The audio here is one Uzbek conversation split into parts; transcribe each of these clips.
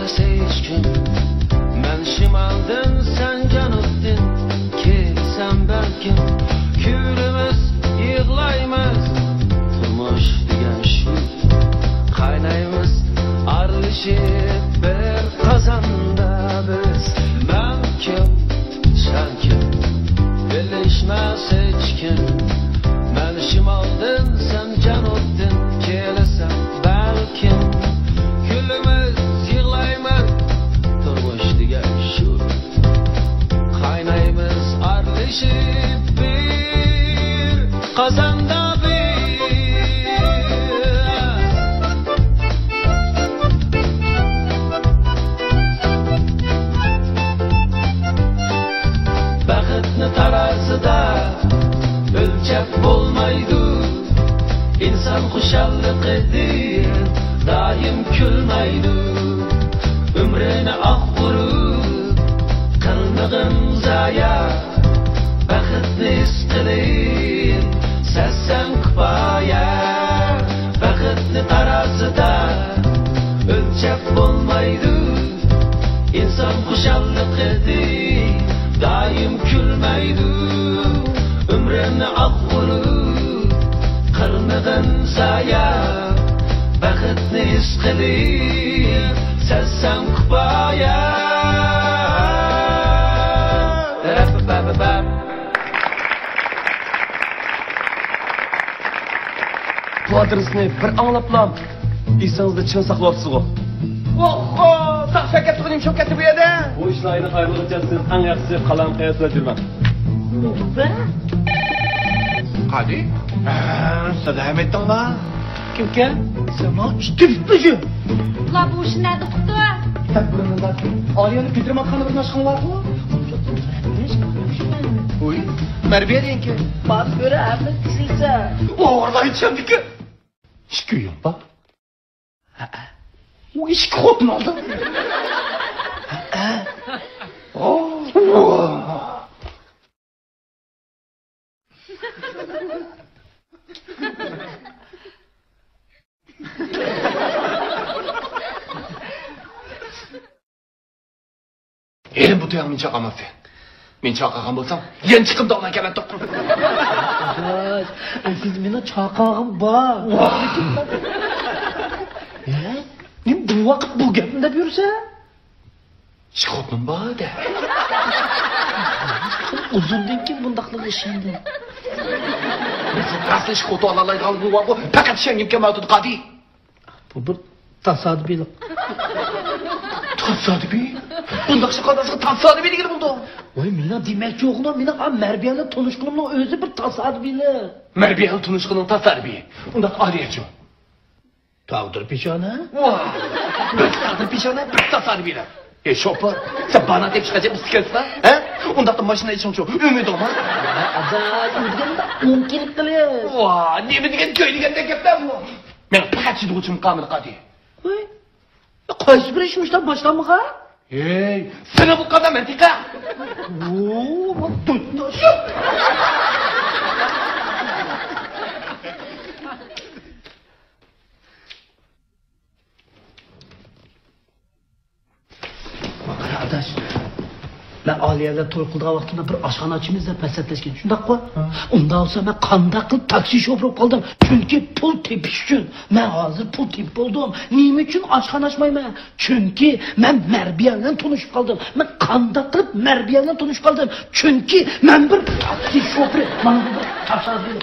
Birleşmez hiç kim. Ben şimaldın sen canıttın ki sen belki. Külümüz yığılaymaz turmuş diyen şu. Kaynayımız arışıp bir kazanda biz. Ben kim sen kim. Birleşmez hiç kim. Ben şimaldın sen canıttın ki sen belki. Külümüz yığılaymaz turmuş diyen şu. Kaynayımız arışıp bir kazanda bir. Bakıtını tarazıda ölçep olmaydı. İnsan huşallık edir daim külmeydi. Ömrünü ak vurup kılmığın zaya. Bakıtını iskilin sesen kıpaya. Bakıtını tarazıda ölçep olmaydı. İnsan huşallık edir daim külmeydi. Ömrünü ak vurup kılmığın zaya. Bakıtını iskilin sesen kıpaya. Bu adresini bir anlaplam. İnsanızda çın saklayapsız o. Oh, tak şirket tuğunim çok kötü bu yerde. Bu işlerini hayırlıcaksın. En yakısı kalan kıyasla cürmem. Hadi. Selam ettin lan. Kim ki? Sana istifacı. La bu işi nerede tuttu? Tak buranın lan. Aliye'nin Pedrim Atkan'ı bir aşkın var mı? Uy. Merbiye deyin ki. Bak göre abi kısılsa. Orada hiç yandık ki. Şüküyüm bak. O iş kodun aldı. Elim bu duyağımın çakaması. Men çakağım bolsam, yen çıkıp da ona kemen tokum. Siz meni çakağım var. Ne bu vakit bu gapni deb yursa? Şikotun var de. Uzundan keyin bundaqlik ishindi. Rasli şikotu alalaygan bu var bu. Fakat şengim kemadud qadi. Bu bir tasodiflik. Tasodifi? Bundaq şikotasıga tasodifi degil buldu. Voy, meni demakchi o'g'lim, meni ham Marbiyani tanishqinimning o'zi bir tasodiflik. Merbiye tunuşkunun tasodifi. Undaq ariyachim. Tavdir peshona? Vay! Bir tavdir peshona, bir tasodifilar. Şopar, sen bana deb chiqajak bisikletlar, ha? Undaqda mashina ishonchu, umid olma. Azal, o'zganda 10 kelib qilyapti. Vay, nima degan ko'y deganda gaplar bu. Men faqat chiduvchim Kamil qadi. Voy. Qaysi bir ish ishdan boshlanmaga? Hey, sana bu kadar mantıka. Oo, bak tutmuş. Arkadaş, ben Aliye'yle to'y qilgan vaqtimda bir oshxonachimiz deb maslahatlashgan. Shundaqmi? Unda olsa men qanday qilib taksi shofer bo'lib qoldim. Chunki pul tepish uchun. Men hozir pul tepib bo'ldim. Nima uchun oshxona ochmayman? Chunki men Marbiya bilan tanishib qoldim. Men qanday qilib Marbiya bilan tanishib qoldim? Chunki men bir taksi shoferi. Mana bu tasavvur.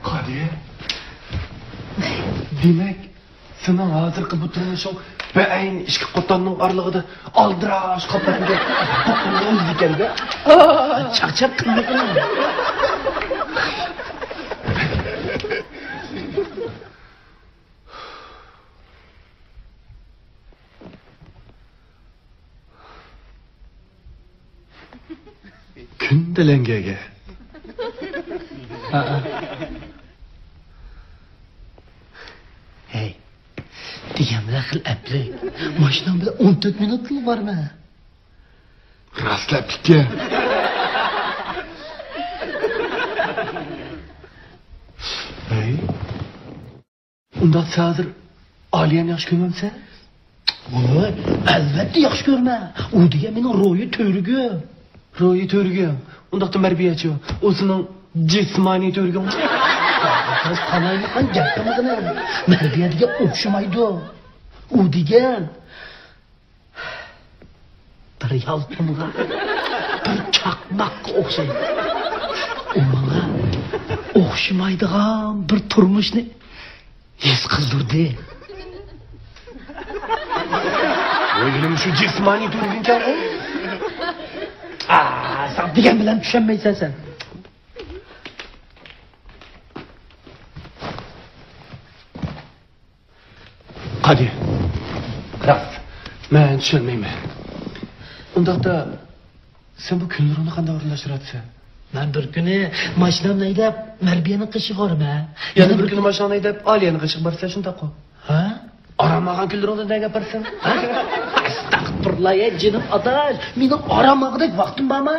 Qadi. Demek senin hazırki bu turmuşun beyin işki qotanның aralığıda aldıraş kapatınca qotanның diken de. Çak qildim. Gündelengege. Hey, degan bilan qil apli. Mashinam bilan 14 minut var mı? Rastlab bitgan. Ey. Unda hozir Aliyani yaxshi ko'rmamsan? Voy, albatta yaxshi ko'rma. U degan mening ro'yi to'rigim. Ro'yi to'rigim. Undaqda marbiyachi. O'zining jismoniy to'rigim. Biz qanayliqan gapimizmi? Marbiyaga o'xshamaydi. U degan bir yalqinga, bir chaqmoqqa o'xshaydi. Unga o'xshamaydigan bir turmushni his qildirdi. O'ylim shu jismoniy to'rigimkan. Sen degan bilan tushunmaysan sen. Qadi. Rast. Men tushunmayman. Undaqda sen bu kunlarini qanday o'rinlashtirasiz? Men bir kuni mashinamni haydab Marbiyani qishig'i oraman. Yana bir kuni mashinani haydab Aliyani qishib borsa shunday qol. Ha? Aramagan kunlarini nega gaparsan? Astagfirullah ya jinim adash. Mening aramag'idek vaqtim bormi?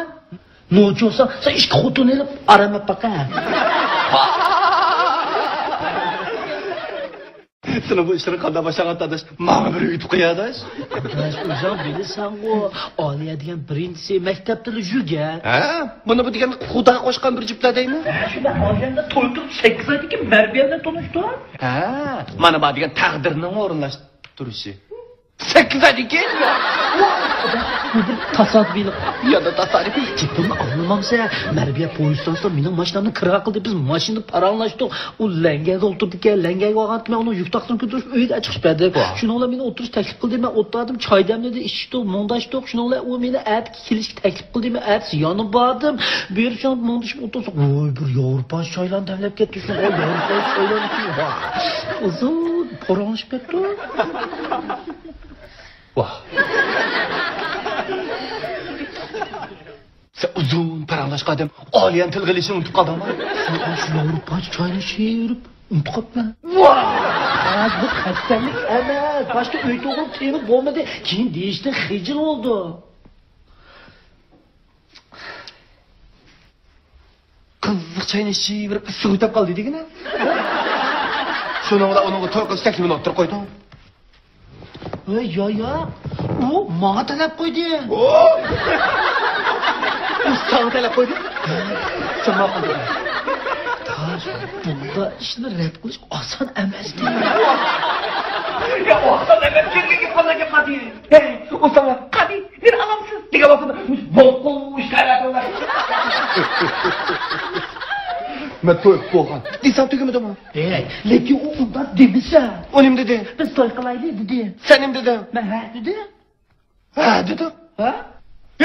Nojo'sa sen ikki xotin elib aramab baqa. Sana bu işleri qanday boshlagan adash? Mana bir yutib qo'yadish. O'zing bilasan-ku, Oliya degan birinchisi maktabda yurgan. Ha? Buni bu degan xudo qo'shgan bir juftlar deymi? Shunda Oliyanda to'y qilib 8 oydan Marbiyani tanishdi. Ha, mana bu degan taqdirning o'rinlashtirishi. 8 oydan keyin Tasodiflik. ya da tasarruf. Tipimni anlamamsa, Marbiya poyezdansa mening mashinamni kira qildi. Biz mashinani paranglashdik. U langaga o'tirdi ekan, langaga olgan men uni yuk taqdim ko'tarib uyga chiqib berdik. Shuni bilan meni o'tirish taklif qildi. Men o'tirdim, choy damladi, ishdik, mondashdik. Shuni bilan u meni atga kelishga taklif qildi. Men at yonib bordim. Berishim mondashib o'tirsak, voy bir Yevropa choylarni damlab ketdi. Shuni Yevropa choylarni ichib. Uzun paranglashib ketdi. Vah. Sen uzun paranglashgan odam Aliyan til qilishini unutib qoldingmi? Sen shu Yevropa choyni ichib unutib qolibman. Vah! Bu qasdlik emas. Boshqa uy to'g'ri temir bo'lmadi. Keyin deyishdi xijil oldu. Qiziq choyni ichib bir suv o'tib qoldi degina. Shuni bilan uni to'y qilish taklifini o'tirib qo'ydim. Ya. U menga talab qo'ydi. Sana talab qo'ydi. Sen nima qilding? Tash, bunda ishni rad qilish oson emas. Ya oson emas, kimga qanday qadi? Hey, o sana qadi, bir alamsiz degan vaqtda boqqush qaraqlar. Men to'y bo'lgan. Desam tugamadimi? Hey, lekin u undan demisa. O nim dedi? Biz to'y qilaylik dedi. Sen nim dedin? Men ha dedi. Ha dedi. Ha?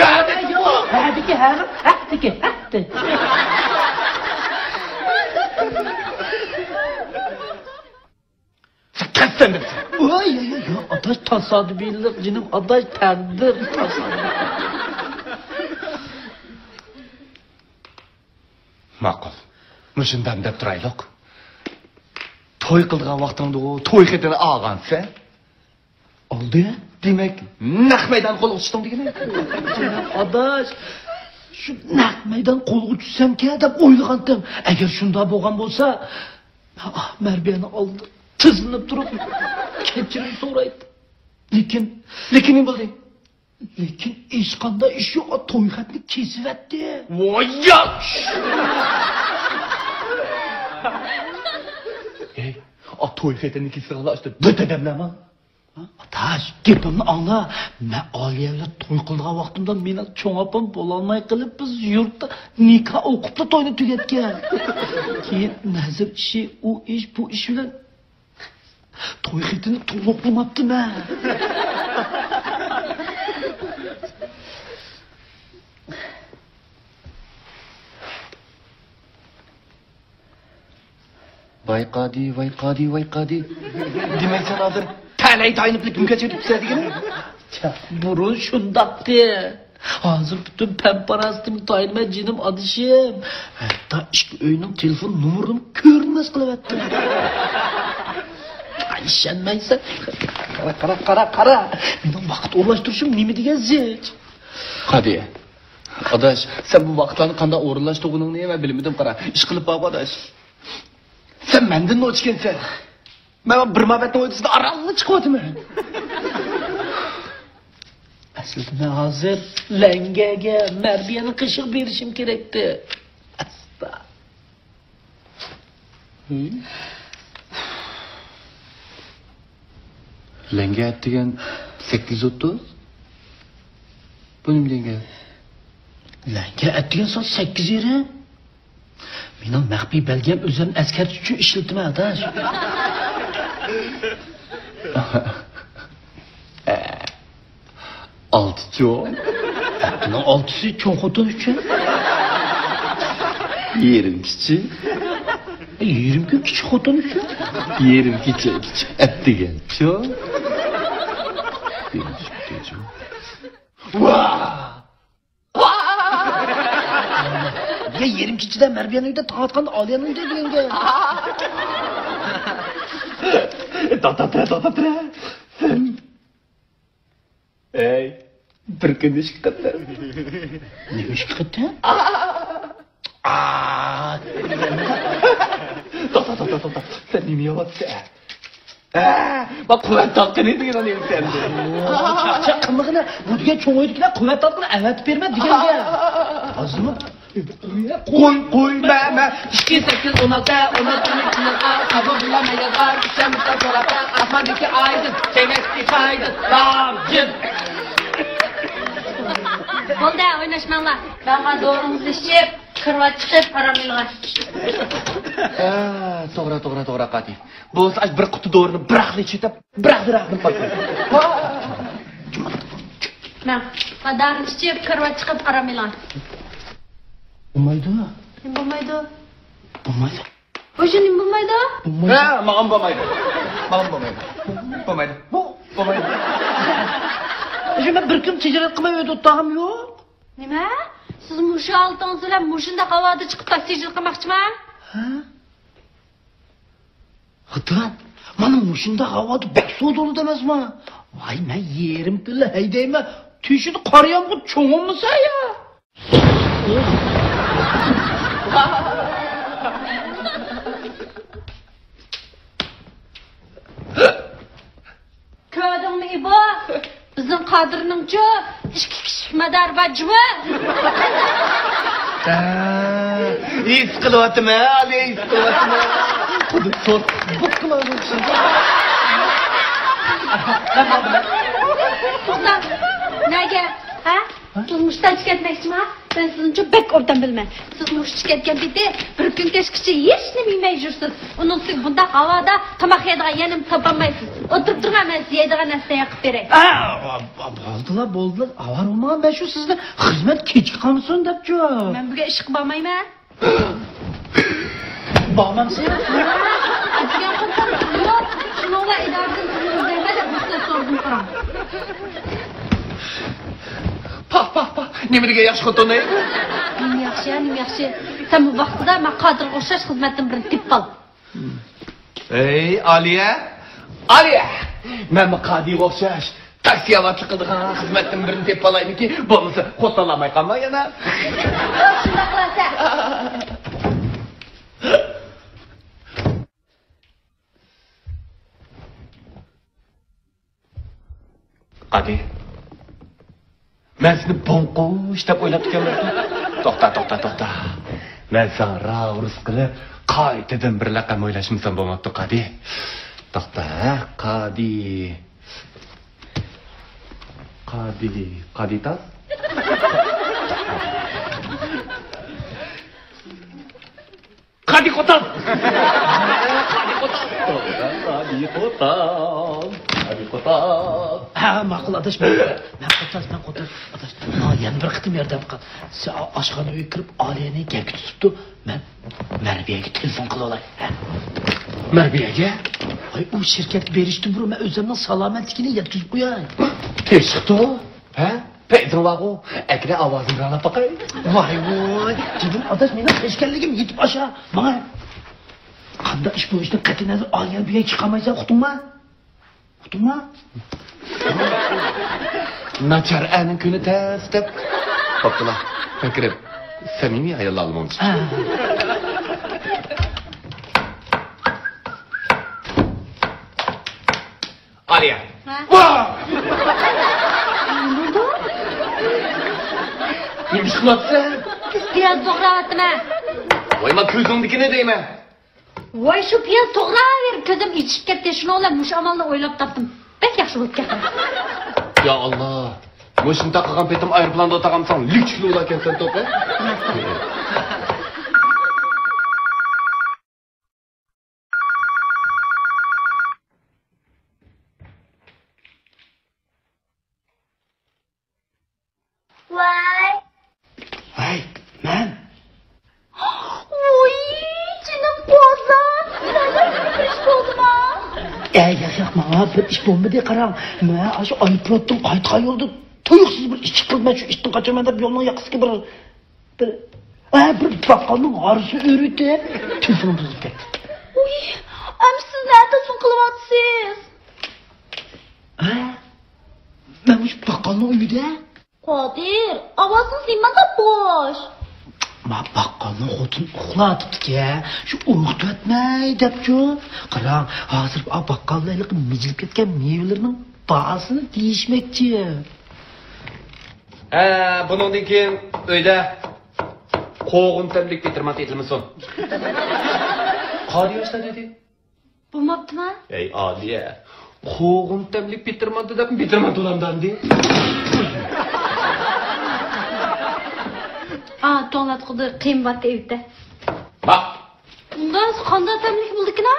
Ya dedi. Ha dedi, ha dedi. Sen kaçsan dersin. Oy, ya, adaş tasodiflik, jinim, adaş taqdir tasodif. Ma'qul. Mushundan deb turaylik. To'y qilgan vaqtingda u to'y xetini olgansa, oldi. Demak, naq maydon qo'l utishding degani. Adaş, shu naq maydon qo'lga tushsam-ki deb o'ylagandim. Agar shunda bo'lgan bo'lsa, Marbiyani oldi. Tizilib turib, kechirim so'raydi. Lekin nima bo'ldi? Lekin hech qanday ish yo'q, to'y xatni kesibatdi. Voy yosh! Ey, o to'y xetini kesirlashdi. Bitta nima? Adaş, gapimni angla. Men Oliya bilan to'y qilgan vaqtimda meni cho'ng opam bo'lolmay qilib biz yurtda nikoh o'qib to'yni tugatgan. Keyin nazr ishi, u ish, bu ish bilan to'y xetini to'liq qilmabdi-man. Voy qadi. Demak sen hozir talay tayiniblik bungacha yuribsan degani? Burun shundaqdi. Hozir butun pamparastim tayinma jinim adishim. Hatto ishki uyning telefon nomerini ko'rinmas qilyapti. Ishonmaysan? Qara. Mening vaqt o'rlashtirishim nima degan zich? Hadi. Adaş, sen bu vaqtlarni qanday o'rinlashtirganingni ham bilmadim qara. Ish qilib baq adaş. Sen mendan o'chgansan. Men bir mabatning o'rtasida aralni chiqyapman. Aslida men hozir langaga marbiyani qishiq berishim kerakdi. Asta. Langa degan 830. Bunim langa. Langa atgan soat 8 yeri. Mening maxfiy belgam o'zim askar uchun ishlatim adash. Altıçı. Bunun altısı çok xotin uchun. Yerim kiçi. Yerim ku kichik xotin uchun. Yerim kiçi. Atdigan. Ço. Ya yerim kichida marbiyani uyda taqatqanda oliyani uyda deganga. Tatatra. Ey, bir kun ish qildi. Nima ish qildi? To'xta. Sen nima yapyapsan? Bak quvvat topqini degan endi. Chaqchaq qilmag'ina, bu degan cho'ng'oydikilar quvvat topqini avat berma deganga. Hozirmi? Qo'y, ma. 28 16 sabır bulamayan var sen mutlaka sorarsan Afandaki aydın Çemeski kaydın Damcın Oldu oynaşmanlar. Bana doğrumuzu işip, kırva çıkıp aramıyorlar. To'g'ri qadi. Bu saat bir quti do'rini biraqli chetib, biraqli qotdi. Ben kadarını işip, kırva çıkıp aramıyorlar. Bo'lmaydi. Kim bulmaydı? Bo'lmaydi. Oje nim bulmaydı? Ha, ma'am bo'lmaydi. Bo'lmaydi. Oje men bir kun tijorat qilmaydi o'tag'im yo'q. Nima? Siz muşu altınızla muşunda havada çıkıp taksicilik qilmoqchiman? Ha? Xitoy, mana mushunda havoda bek sodolud emasmi? Voy, men yerim tilla haydayman. Teshini qarayamg'u cho'ng'imsa ya. Köydün mü İbo? Bizim kadrının çö, işki kişi madar bacımı. Is qilyaptimi? Ali is qilyaptimi? Xuddi sor. Bu qilyapti. To'xtab, nega? Ha? Siz muşdan tüketmekçimi? Ben sizin çok bek oradan bilmem. Siz muş tüketken bir de bir gün keşkişi hiç ne bilmeyi jursiz. Onun siz bunda havada tamak yediğen yenim tapamayısınız. Oturup durmam ben size yediğen nesne yakıp vereyim. Bo'ldilar. Avar olmagan ben şu sizni xizmat kechki qolsin debchi. Ben bugün iş qilmayman. Bormansiz? Atgan qilsam, yo'q. Shuningla idoradan sizlarga deb bitta sordum qaram. Pah. Nimaga yaxshi xotin ey? Nim yaxshi. Sen bu vaqtida men qadr o'xshash xizmatdan birini tip qil. Ey, Aliya. Men bu qadiga o'xshash taksi avatlik qildigan xizmatdan birini deb olaymi-ki, bo'lmasa qo'talamay qolma yana. Shunda qilasan. Qadi. Men seni bonqush deb o'ylab turganman. To'xta. Men sana ravrus qilib, qaytadan bir laqam o'ylashimsan bo'lmabdi, Qadi. To'xta, Qaditas? Qadi qo'tan. Ha, ma'qul adash. Men qo'tas. Adash, yana bir qitim yordam qil. Sen oshxonaga kirib, Oliyani gapga tutibdi. Men Marbiyaga telefon qila olay. Marbiyaga? Ay, u shirkatga berishdi buru, men o'zimning salomatligini yetkazib qo'yay. Teshqi. Ha? Pedro vago, ekra ovozini anglab boqay. Voy. Jibin adash, mening teshkanligim yetib osha. Mana qanday ish bo'lishidan qat'iy nazar Oliyaga chiqamaysan, uqdingmi? Nachar aning kuni tez deb. Xo'plar. Fikrim samimiy ayol olmoqchi. Aliya. Vah! Nima qilyapsan? Piyoz to'g'rayapman. Voy, men ko'zingnikini deyman. Voy, shu piyoz to'g'rayver, ko'zim ichib ketdi. Shuni o'ylab, mush amalni o'ylab topdim. Bek yaxshi bo'lib ketdi. Ya Allah. Mushun taqagan petim aeroplanda o'taqamsan, lyuksli bo'larkansan to'pa. Voy. Ay, men. Voy, jinim qo'zim. Nima ish bo'ldimi? Yo'q, mana bir ish bo'lmadi, qarang. Men shu aeroportdan qaytgan yo'lda tuyuqsiz bir ish qildim. Shu ishdan qochaman deb yo'lning yoqasiga bir baqqalning g'arisi o'riti. Telefonim buzilib ketdi. Voy, am siz nima sun qilyapsiz? Men shu baqqalning uyida. Qodir, ovozingiz nimada bo'sh? Ma baqqalning xotin uxlatibdi-ku. Shu uyg'otmay debchu. Qarang, hozir baqqallarning mijilib ketgan mevalarning bahosini deyishmoqchi. Bundan keyin uyda qo'g'in tamlik bitirmat etilmasin. Qani yoshda dedi? Bo'lmabdimi? Ey Aliya, qo'g'in tamlik bitirmadi deb bitirmat ulamdan de. To'nglatqida qiymatga evda. Bak. Undan qanday tamlik bo'ldikna?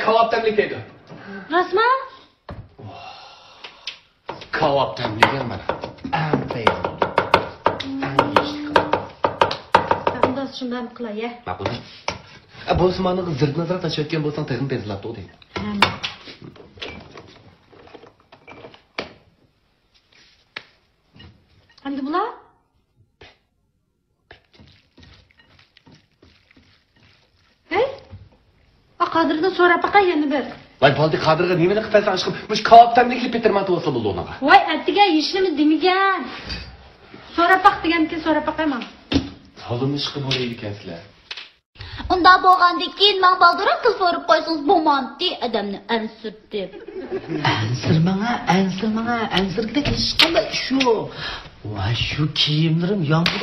Kebab tamlik dedi. Rasman? Kebab tamlik mana. Aferin. Undan shunday qilay-ya. Ma'qul. Bo'lsa meni zirg nazar tashlayotgan bo'lsang, tag'in bezlab to'ding. Endi bular? Hey? Qadirdan so'rab baqa yana bir. Voy, bo'ldi, Qadirga nimani qilsan ishqim? Mush kebab tamlikli bitirmat bo'lsa bo'ldi unaqa. Voy, atiga yishimi demigan. So'rab baq degankin so'rab baqaman. Solim ishqi bo'laydi ekansizlar. Unda bo'lgandan keyin men balduran qiz so'rab qo'ysangiz bo'lmadi, odamni ansir deb. Ansirgidek ish qildi shu. Voy, shu kiyimlarim yomg'ir.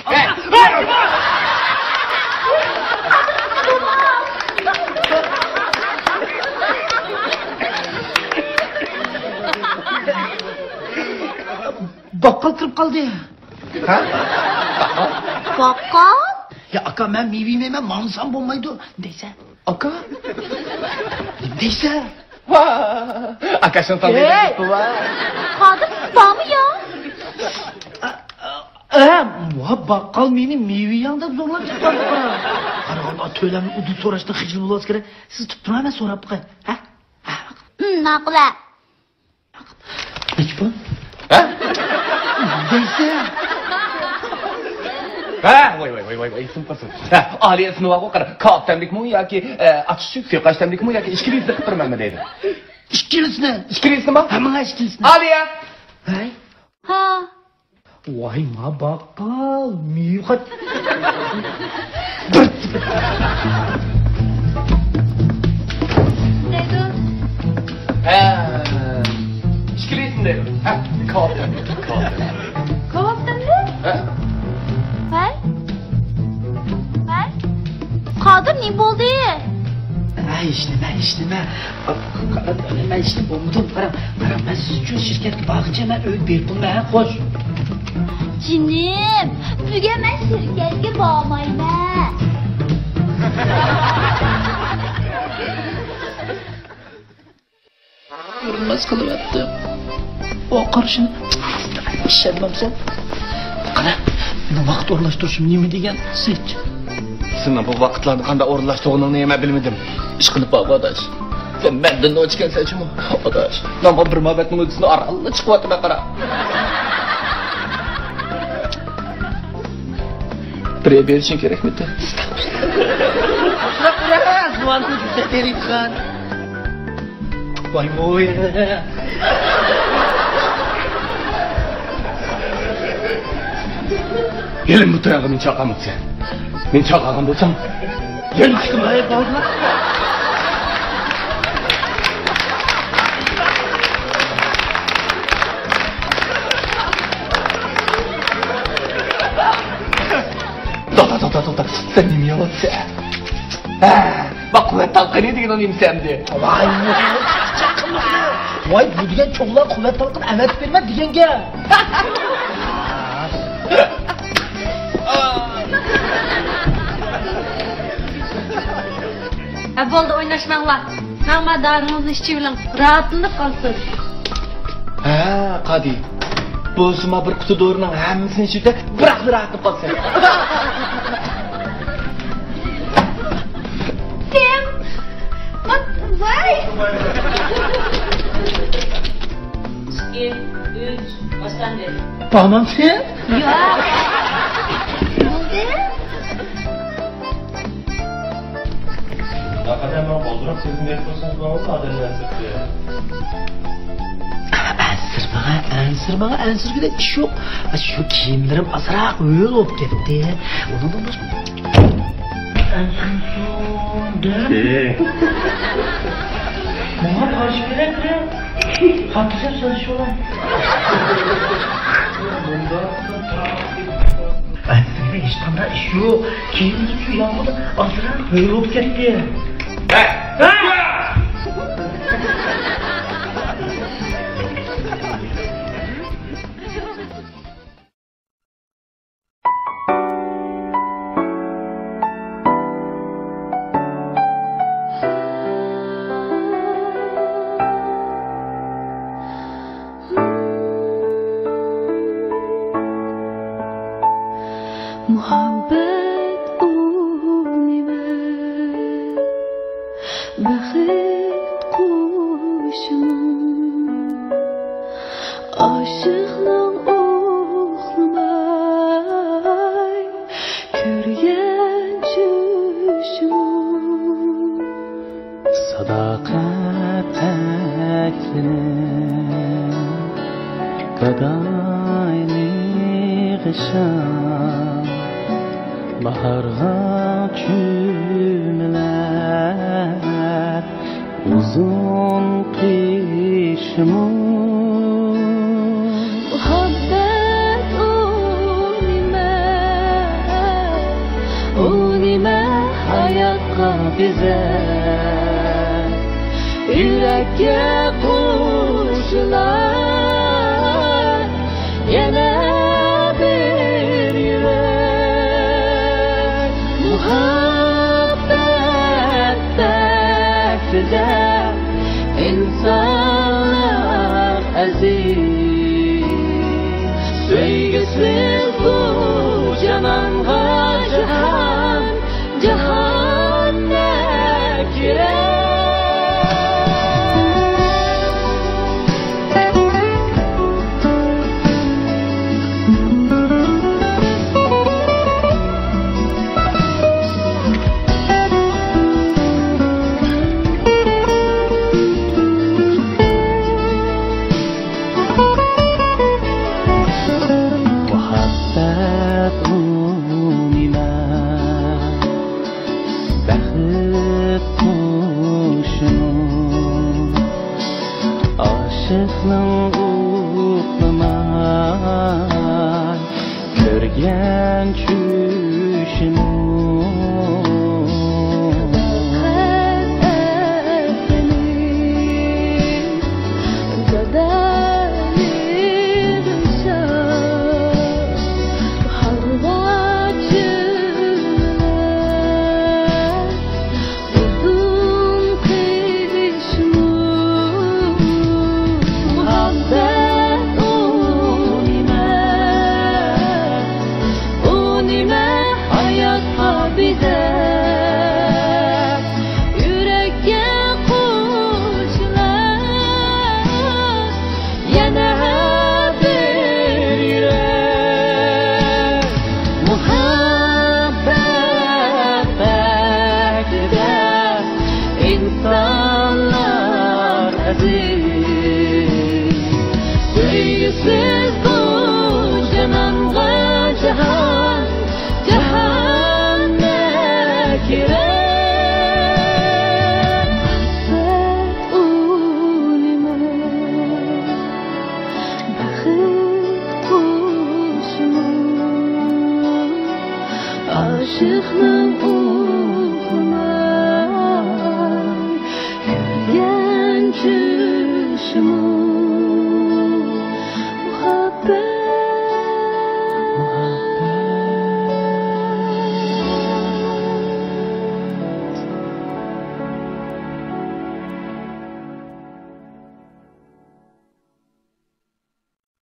Baqqal kirib qoldi. Ha? Baqqal? Ya aka, men meva yeyman, mamsam bo'lmaydi deysan. Aka? Deysan. Aka shuni tanlayapti va. Qodir bormi yo? Baqqal meni meva yang deb zo'rlab chiqardi. Qarag'anda to'ylarni udul so'rashdan xijil bo'lasiz kerak. Siz tutmayman so'rab qo'y. Ha? Ma'qula. Nech bu? Ha? Deysan. Voy, isim qilsin. Aliya ismi va qara, kebab tamlikmi yoki achishib suqash tamlikmi yoki ishkilisni qilib turmanmi deydi. Ishkilisni. Ishkilisnimi? Hamma ishkilisni. Aliya. Hay. Ha. Voy, ma baqqal, meva. Dedi. İşkilisini deydi. Kebab tamlik. Kebab tamlik? Hay? Qodir ne bo'ldi? Ishlama. Men ishlab bo'lmadim. Qarang, men siz uchun shirkatga bag'ishlaman, uy berib qo'yman, xo'sh. Jinim, buga men shirkatga bormayman. Ko'rinmas qilyapti. O qarashini ishonmamsan. Qara, meni vaqt o'rlashtirishim nima degan sech. Sizning bu vaqtlarni qanday o'rinlashtirganingni nima bilmadim. Ish qilib bor, odash. Sen mendan o'chgansan-chimi? Odash. Nima bir muhabbatning o'zini aralda chiqyapti, qara. Pire berishing kerakmidi? vay vay. Gelin bu tarafa men chaqaman sen. Men chaqagan bo'lsam, gel chiqim. Hayır bağırma. Da. Sen nima yapıyorsun? Bak kuvvet talqini degan onu imsemdi. Vay çakma. Vay bu diyen çoğlar kuvvet talqın emet vermez diyen gel. Bo'ldi o'ynashmanglar. Hamma daringizni ichib oling. Rahatlanib qolsin. Ha, qadi. Bo'lsa bir quti do'rining hammasini ichida bir rahat qolsin. Sen vay. 2, 3, başlandı. Tamam sen? Yo'q. Bo'ldi. Hakikaten ben kaldırıp sizin ne yapıyorsanız bana da adını Ensir bana bir de iş yok. Şu kiyimlerim azırak öyle olup gitti. Onu da nasıl? Bana karşı gerek ne? Hatıca çalışıyorlar. Ensir'de İstanbul'da iş yok. Kiyimlerim şu yağmurda azırak öyle olup gitti. Muhabbet unime Baxit kuşum Aşıqlıq oxlamay Körgen çüşüm Sadaqat təklini Qadayni qışam Baharga cümleler Uzun kışımı Muhabbet unime Hayatqa bize Yürekке kuşlar Yana bir yürek Muhabbet beklize İnsanlar aziz Söygüsüz bu cananğa Cehennem yürek Aşıqlıq uxlamay Körgen çüşüm Unime aşıqning uxlamay yurgan tushim muhabbet